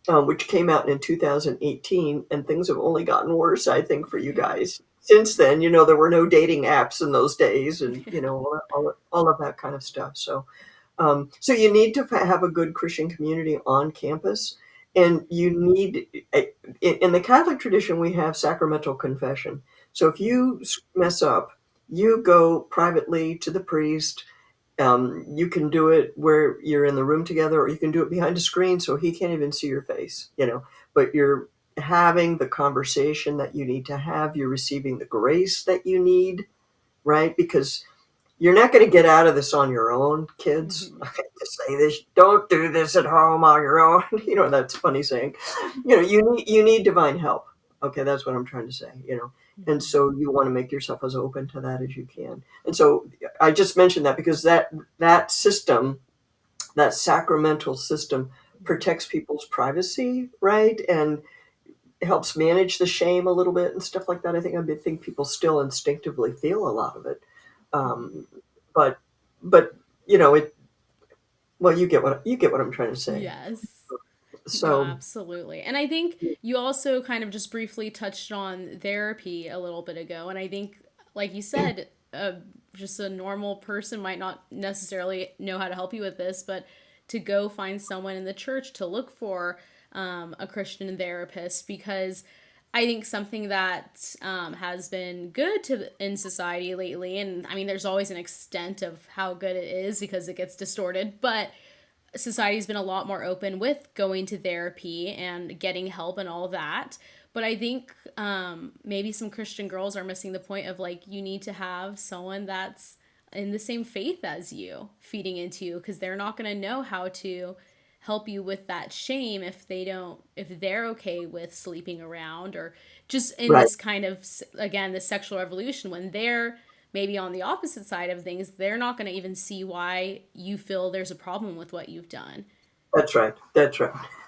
which came out in 2018, and things have only gotten worse, I think, for you Yeah. guys. Since then, there were no dating apps in those days, and Yeah. all of that kind of stuff. So you need to have a good Christian community on campus, and you need, in the Catholic tradition, we have sacramental confession. So if you mess up, you go privately to the priest. You can do it where you're in the room together, or you can do it behind a screen so he can't even see your face, but you're having the conversation that you need to have. You're receiving the grace that you need, right? Because you're not going to get out of this on your own, kids. I Mhm. hate to say this. Don't do this at home on your own. That's a funny saying. You need divine help. Okay, that's what I'm trying to say. And Mhm. so you want to make yourself as open to that as you can. And so I just mentioned that because that system, that sacramental system, Mhm. protects people's privacy, right? And helps manage the shame a little bit and stuff like that. I think people still instinctively feel a lot of it. Mhm. Um, but but it, well, you get what I'm trying to say. Yes. No, So absolutely. And I think you also kind of just briefly touched on therapy a little bit ago. And I think, like you said, just a normal person might not necessarily know how to help you with this, but to go find someone in the church to look for a Christian therapist, because I think something that has been good in society lately, and I mean, there's always an extent of how good it is because it gets distorted, but society's been a lot more open with going to therapy and getting help and all that. But I think maybe some Christian girls are missing the point of like, you need to have someone that's in the same faith as you feeding into you, because they're not going to know how to help you with that shame if they're okay with sleeping around, or just in right, this kind of, again, the sexual revolution, when they're maybe on the opposite side of things, they're not going to even see why you feel there's a problem with what you've done. that's right.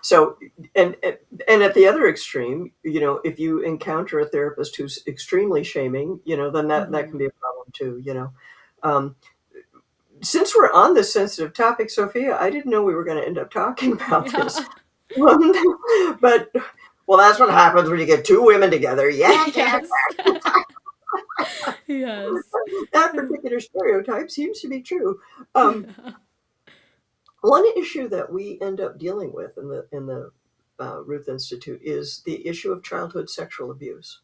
So and at the other extreme, if you encounter a therapist who's extremely shaming, then that can Mm-hmm. be a problem too. Um, since we're on this sensitive topic, Sophia, I didn't know we were going to end up talking about this. Yeah. But well, that's what happens when you get two women together. Yeah, yeah. Yes. Yes. That particular stereotype seems to be true. One issue that we end up dealing with in the Ruth Institute is the issue of childhood sexual abuse.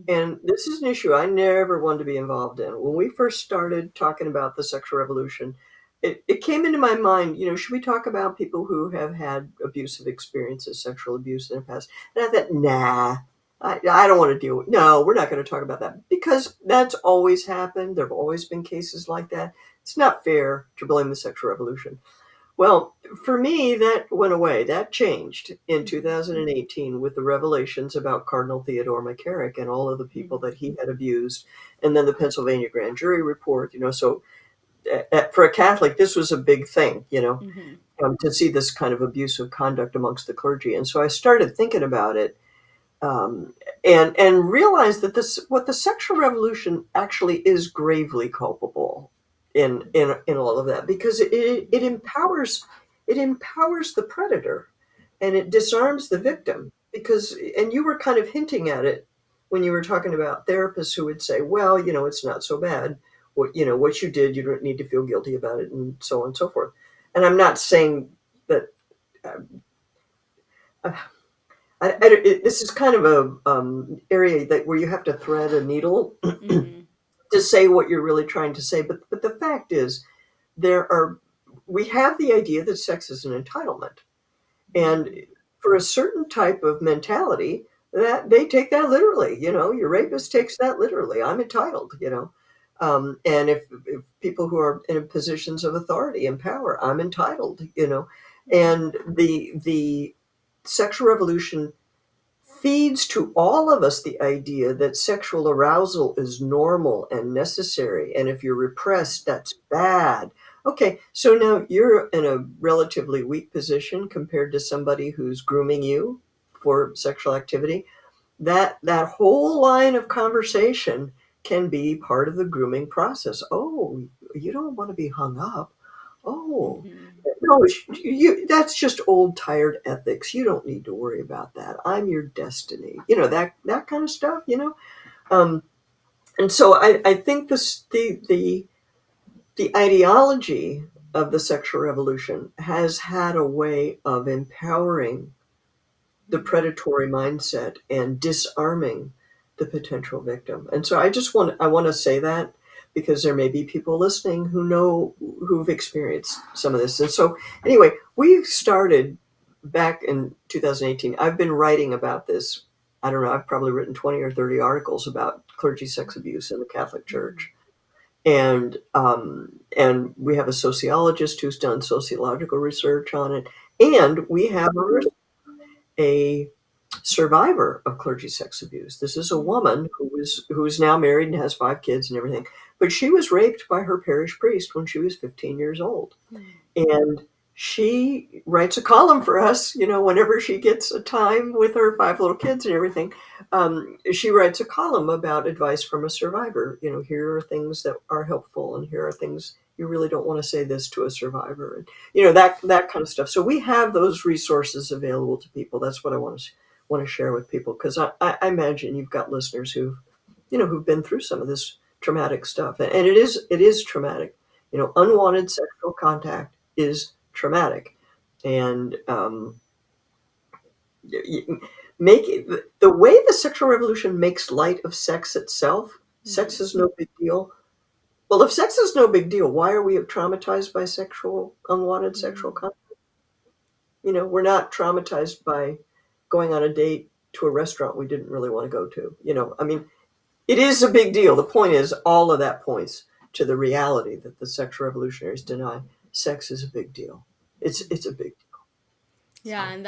And this is an issue I never wanted to be involved in. When we first started talking about the sexual revolution, it came into my mind, should we talk about people who have had abusive experiences, sexual abuse in the past? And I thought, nah, I don't want to deal with, no, we're not going to talk about that because that's always happened. There have always been cases like that. It's not fair to blame the sexual revolution. Well, for me, that went away. That changed in 2018 with the revelations about Cardinal Theodore McCarrick and all of the people that he had abused, and then the Pennsylvania grand jury report. So for a Catholic, this was a big thing, Mm-hmm. to see this kind of abusive conduct amongst the clergy. And so I started thinking about it, um, and realize that what the sexual revolution actually is gravely culpable in all of that because it empowers the predator and it disarms the victim because and you were kind of hinting at it when you were talking about therapists who would say, well, it's not so bad. What you did, you don't need to feel guilty about it, and so on and so forth. And I'm not saying that. Uh, this is kind of a area that where you have to thread a needle Mm-hmm. to say what you're really trying to say. But the fact is, there are we have the idea that sex is an entitlement, and for a certain type of mentality, that they take that literally. Your rapist takes that literally. I'm entitled. And if people who are in positions of authority and power, I'm entitled. And the sexual revolution feeds to all of us the idea that sexual arousal is normal and necessary. And if you're repressed, that's bad. Okay, so now you're in a relatively weak position compared to somebody who's grooming you for sexual activity. That whole line of conversation can be part of the grooming process. Oh, you don't want to be hung up. Oh, Mm-hmm. no, that's just old, tired ethics. You don't need to worry about that. I'm your destiny. That kind of stuff. Um, and so I think the ideology of the sexual revolution has had a way of empowering the predatory mindset and disarming the potential victim. And so I want to say that because there may be people listening who've experienced some of this. And so anyway, we started back in 2018. I've been writing about this. I don't know, I've probably written 20 or 30 articles about clergy sex abuse in the Catholic Church. And we have a sociologist who's done sociological research on it. And we have a survivor of clergy sex abuse. This is a woman who is now married and has 5 kids and everything, but she was raped by her parish priest when she was 15 years old. And she writes a column for us, whenever she gets a time with her 5 little kids and everything. She writes a column about advice from a survivor. Here are things that are helpful, and here are things you really don't want to say this to a survivor, and that kind of stuff. So we have those resources available to people. That's what I want to share with people because I imagine you've got listeners who've been through some of this traumatic stuff, and it is traumatic. Unwanted sexual contact is traumatic, and make the way the sexual revolution makes light of sex itself. Sex is no big deal. Well, if sex is no big deal, why are we traumatized by unwanted sexual Mm-hmm. contact? We're not traumatized by going on a date to a restaurant we didn't really want to go to. I mean, it is a big deal. The point is, all of that points to the reality that the sexual revolutionaries deny. Sex is a big deal. It's a big deal. Yeah, So and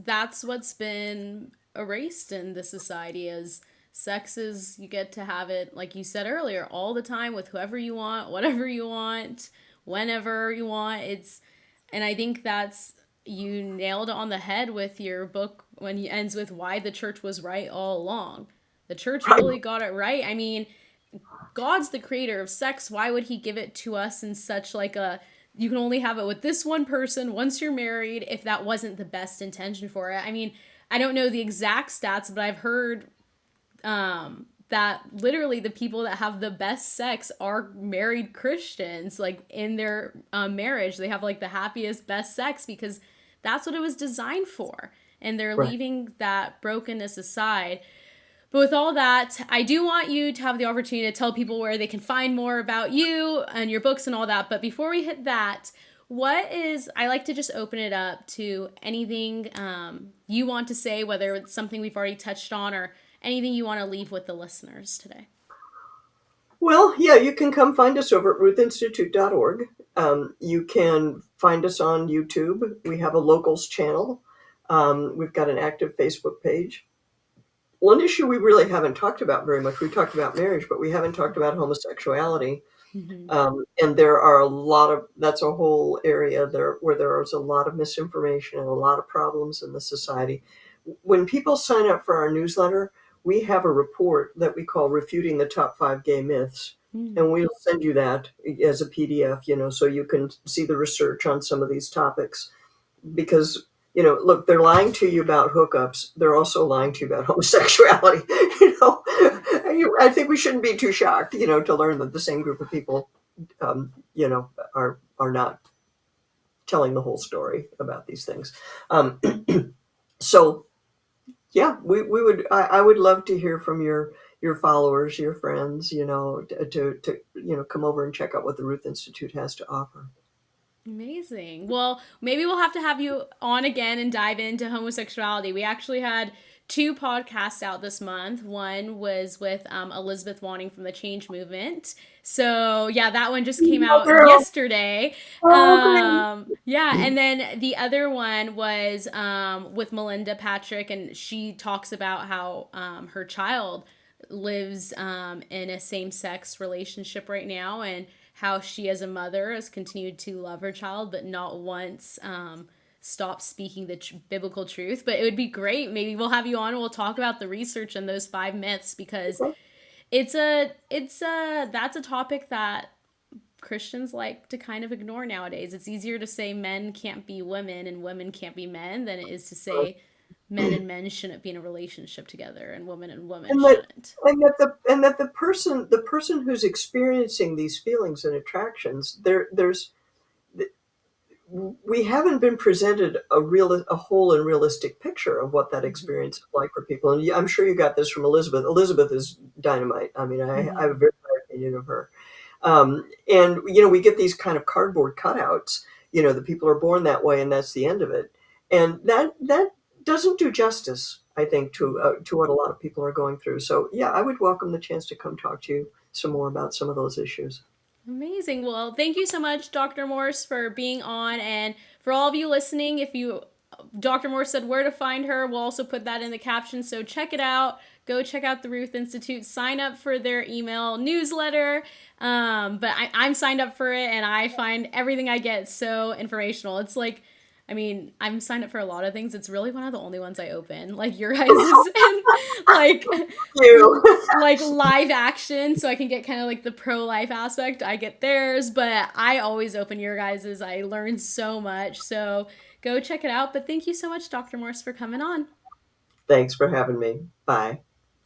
that's what's been erased in the society is sex is you get to have it like you said earlier all the time with whoever you want, whatever you want, whenever you want. It's and I think that's you nailed it on the head with your book when he ends with why the church was right all along. The church right, really got it right. I mean, God's the creator of sex. Why would he give it to us in such like a you can only have it with this one person once you're married if that wasn't the best intention for it? I mean, I don't know the exact stats, but I've heard that literally the people that have the best sex are married Christians. Like in their marriage, they have like the happiest, best sex because that's what it was designed for. And they're right. leaving that brokenness aside. But with all that, I do want you to have the opportunity to tell people where they can find more about you and your books and all that. But before we hit that, I like to just open it up to anything you want to say, whether it's something we've already touched on or anything you want to leave with the listeners today. Well, yeah, you can come find us over at ruthinstitute.org. You can find us on YouTube. We have a locals channel. We've got an active Facebook page. One issue we really haven't talked about very much, we talked about marriage, but we haven't talked about homosexuality. Mm-hmm. And there are a lot of, that's a whole area there where there is a lot of misinformation and a lot of problems in the society. When people sign up for our newsletter, we have a report that we call Refuting the Top 5 Gay Myths. Mm-hmm. And we'll send you that as a PDF, so you can see the research on some of these topics. Because, look, they're lying to you about hookups. They're also lying to you about homosexuality. I think we shouldn't be too shocked, to learn that the same group of people, are not telling the whole story about these things. So, yeah, I would love to hear from your followers, your friends, to come over and check out what the Ruth Institute has to offer. Amazing. Well, maybe we'll have you on again and dive into homosexuality. We actually had two podcasts out this month. One was with Elizabeth Wanting from the Change Movement. So yeah, that one just came Oh, out girl. yesterday. Oh, great. Yeah, and then the other one was with Melinda Patrick, and she talks about how her child lives in a same-sex relationship right now, and how she as a mother has continued to love her child but not once stopped speaking the biblical truth. But it would be great, maybe we'll have you on and we'll talk about the research and those 5 myths, because that's a topic that Christians like to kind of ignore nowadays. It's easier to say men can't be women and women can't be men than it is to say men and men shouldn't be in a relationship together and women and that shouldn't. the person who's experiencing these feelings and attractions, we haven't been presented a whole and realistic picture of what that Mm-hmm. experience is like for people. And I'm sure you got this from Elizabeth. Elizabeth is dynamite. I mean, I have Mm-hmm. a very high opinion of her. And we get these kind of cardboard cutouts. The people are born that way, and that's the end of it. And that doesn't do justice, I think, to what a lot of people are going through. So yeah, I would welcome the chance to come talk to you some more about some of those issues. Amazing. Well, thank you so much, Dr. Morse, for being on. And for all of you listening, if you, Dr. Morse said where to find her, we'll also put that in the caption. So check it out. Go check out the Ruth Institute. Sign up for their email newsletter. But I'm signed up for it, and I find everything I get so informational. It's like, I mean, I'm signed up for a lot of things. It's really one of the only ones I open, like your guys's, and like You. like live action, so I can get kind of like the pro life aspect. I get theirs, but I always open your guys's. I learn so much, so go check it out. But thank you so much, Dr. Morse, for coming on. Thanks for having me. Bye.